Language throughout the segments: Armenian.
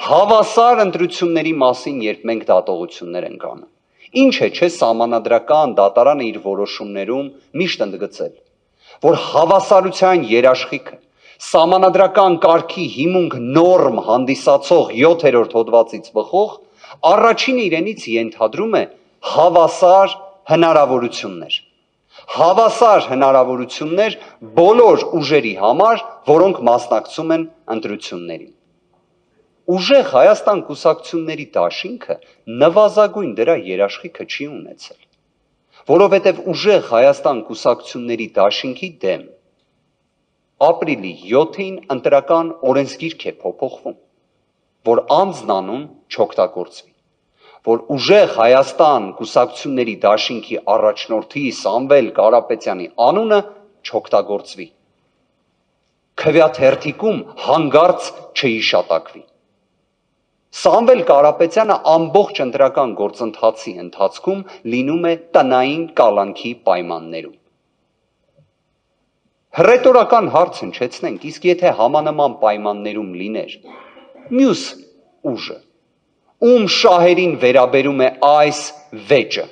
Հավասար ընտրությունների մասին, երբ մենք դատողություններ ենք անում, ինչ է չէ սահմանադրական դատարանը իր որոշումներում միշտ ընդգծել, որ հավասարության երաշխիքը սահմանադրական կարգի հիմունք նորմ հանդիսացող 7-րդ հոդվածից բխող առաջինը իրենից ենթադրում է հավասար հնարավորություններ։ Հավասար հնարավորություններ բոլոր ուժերի համար, որոնք մասնակցում են ընտրություններին։ Ուժեղ Հայաստան կուսակցությունների դաշինքը նվազագույն դրա երաշխիքը չի ունեցել, որովհետև ուժեղ Հայաստան կուսակցությունների դաշինքի դեմ ապրիլի 7-ին ընտրական օրենսգիրք է փոփոխվում, որ անձնանուն չօգտագործվի, որ ուժեղ Հայաստան կուսակցությունների դաշինքի առաջնորդի Սամվել Կարապետյանի անունը չօգտագործվի, քվեաթերթիկում հանգարց չհիշատակվի։ Սամվել Կարապետյանը ամբողջ ընտրական գործընթացի ընթացքում լինում է տնային կալանքի պայմաններում։ Հռետորական հարց հնչեցնենք, իսկ եթե համանման պայմաններում լիներ մյուս ուժը, ում շահերին վերաբերում է այս վեճը,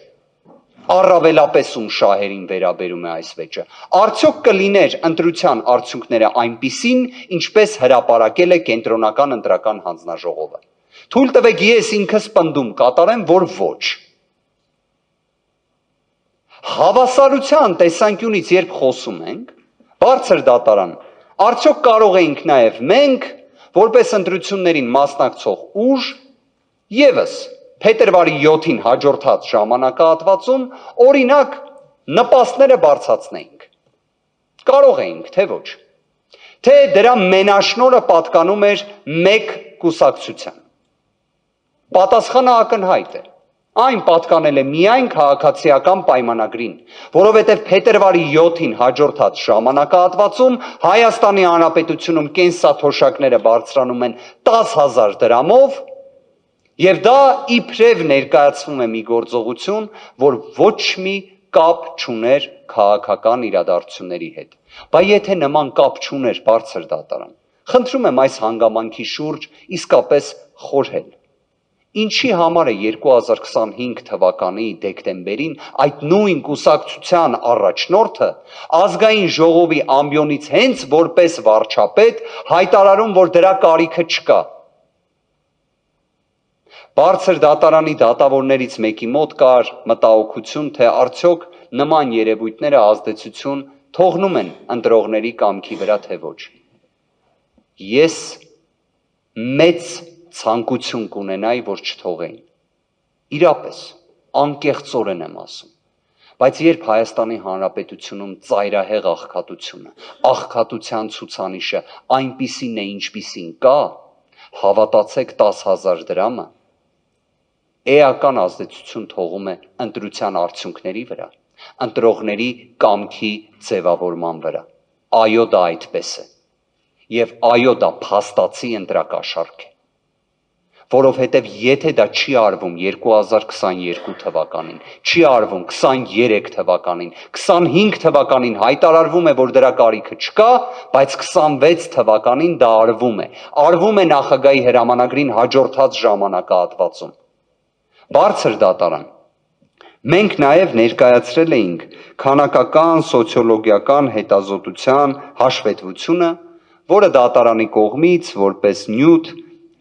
առավելապես ում շահերին վերաբերում է այս վեճը, արդյոք կլիներ ընտրության արդյունքները այնպիսին, ինչպես հրապարակել է Կենտրոնական ընտրական հանձնաժողովը։ Թույլ տվեք ես ինքս պնդում կատարեմ, որ ոչ։ Հավասարության տեսանկյունից երբ խոսում ենք, բարձր դատարան, արդյոք կարող էինք նաև մենք, որպես ընտրություններին մասնակցող ուժ, ևս փետրվարի 7-ին հաջորդած ժամանակահատվածում, օրինակ, նպաստները բարձրացնեինք։ Կարող էինք, թե ոչ։ Թե դրա մենաշնորհը պատկանում էր մեկ կուսակցության։ Պատասխանը ակնհայտ է։ Այն պատկանել է միայն քաղաքացիական պայմանագրին, որովհետև փետրվարի 7-ին հաջորդած ժամանակահատվածում Հայաստանի Հանրապետությունում կենսաթոշակները բարձրանում են 10,000 դրամով, եւ դա իբրև ներկայացվում է մի գործողություն, որ ոչ մի կապ չուներ քաղաքական իրադարձությունների հետ։ Բայց եթե նման կապ չուներ բարձր դատարան, խնդրում եմ այս հանգամանքի շուրջ իսկապես խորհել։ Ինչի համար է 2025 թվականի դեկտեմբերին այդ նույն կուսակցության առաջնորդը ազգային ժողովի ամբիոնից հենց որպես վարչապետ հայտարարում, որ դրա կարիքը չկա։ Բարձր դատարանի դատավորներից մեկի մոտ կար մտահոգություն, թե արդյոք նման երևույթները ազդեցություն թողնում են ընտրողների կամքի վրա, թե ոչ։ Ես մեծ ցանկություն կունենայի, որ չթողեին։ Իրապես, անկեղծորեն եմ ասում, բայց երբ Հայաստանի Հանրապետությունում ծայրահեղ աղքատությունը, աղքատության ցուցանիշը այնպիսին է, ինչպիսին կա, հավատացեք 10,000 դրամը, էական ազդեցություն թողում է ընտրության արդյունքների վրա, ընտրողների կամքի ձևավորման վրա։ Այո, դա այդպես է։ Եվ այո, դա փաստացի ընտրակաշառք է։ Որովհետև եթե դա չի արվում 2022 թվականին, չի արվում 23 թվականին, 25 թվականին հայտարարվում է, որ դրա կարիքը չկա, բայց 26 թվականին դա արվում է։ Արվում է նախագահի հրամանագրին հաջորդած ժամանակահատվածում։ Բարձր դատարան։ Մենք նաև ներկայացրել էինք քանակական, սոցիոլոգիական հետազոտության հաշվետվությունը, որը դատարանի կողմից որպես նյութ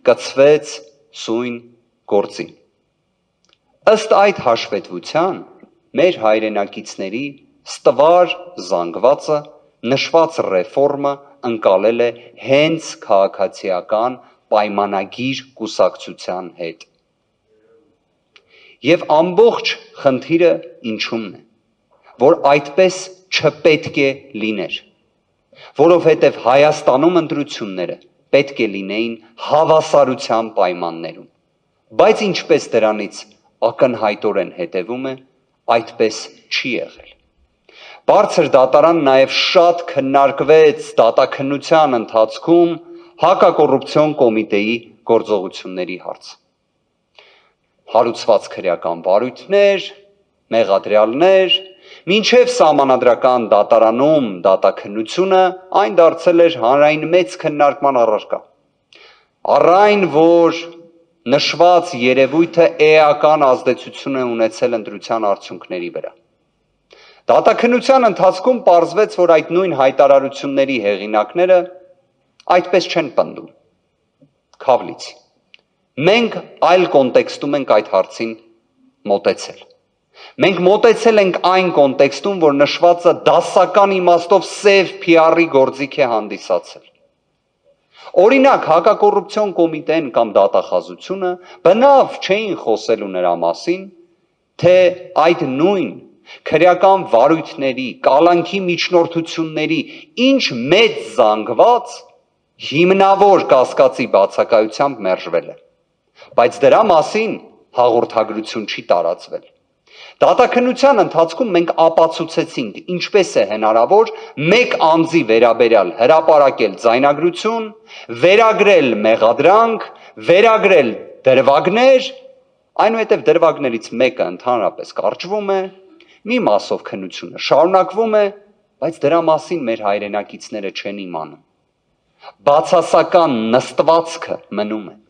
կցվեց սույն գործին։ Ըստ այդ հաշվետվության մեր հայրենակիցների ստվար զանգվածը նշված ռեֆորմը ընկալել է հենց քաղաքացիական պայմանագիր կուսակցության հետ։ Եվ ամբողջ խնդիրը ինչումն է, որ այդպես չպետք է լիներ, որովհետև Հայաստանում ընտրությունները պետք է լինեին հավասարության պայմաններում, բայց ինչպես դրանից ակնհայտորեն հետևում է, այդպես չի եղել։ Բարձր դատարան նաև շատ քննարկվեց դատաքննության ընթացքում հակակոռուպցիոն կոմիտեի գործողությունների հարց։ Հարուցված քրեական վարույթներ, մեղադրյալներ, մինչև սահմանադրական դատարանում դատաքննությունը այն դարձել էր հանրային մեծ քննարկման առարկա։ առայն որ նշված երևույթը էական ազդեցություն է ունեցել ընտրության արդյունքների վրա։ Դատաքննության ընթացքում պարզվեց, որ այդ նույն հայտարարությունների հեղինակները այդպես չեն պնդում։ Քավլիցի։ Մենք այլ կոնտեքստում ենք այդ հարցին մոտեցել։ Մենք մոտեցել ենք այն կոնտեքստում, որ նշվածը դասական իմաստով սև PR-ի գործիք է հանդիսացել։ Օրինակ, հակակոռուպցիոն կոմիտեն կամ դատախազությունը բնավ չէին խոսելու նրա մասին, թե այդ նույն քրեական վարույթների, կալանքի միջնորդությունների ինչ մեծ զանգված հիմնավոր կասկածի բացակայությամբ մերժվել է, բայց դրա մասին հաղորդագրություն չի տարածվել։ Դատաքննության ընթացքում մենք ապացուցեցինք, ինչպես է հնարավոր մեկ անձի վերաբերյալ հրապարակել ձայնագրություն, վերագրել մեղադրանք, վերագրել դրվագներ, այնուհետև դրվագներից մեկը ընդհանրապես կարճվում է, մի մասով քննությունը շարունակվում է, բայց դրա մասին մեր հայրենակիցները չեն իմանում։ Բացասական նստվածքը մնում է։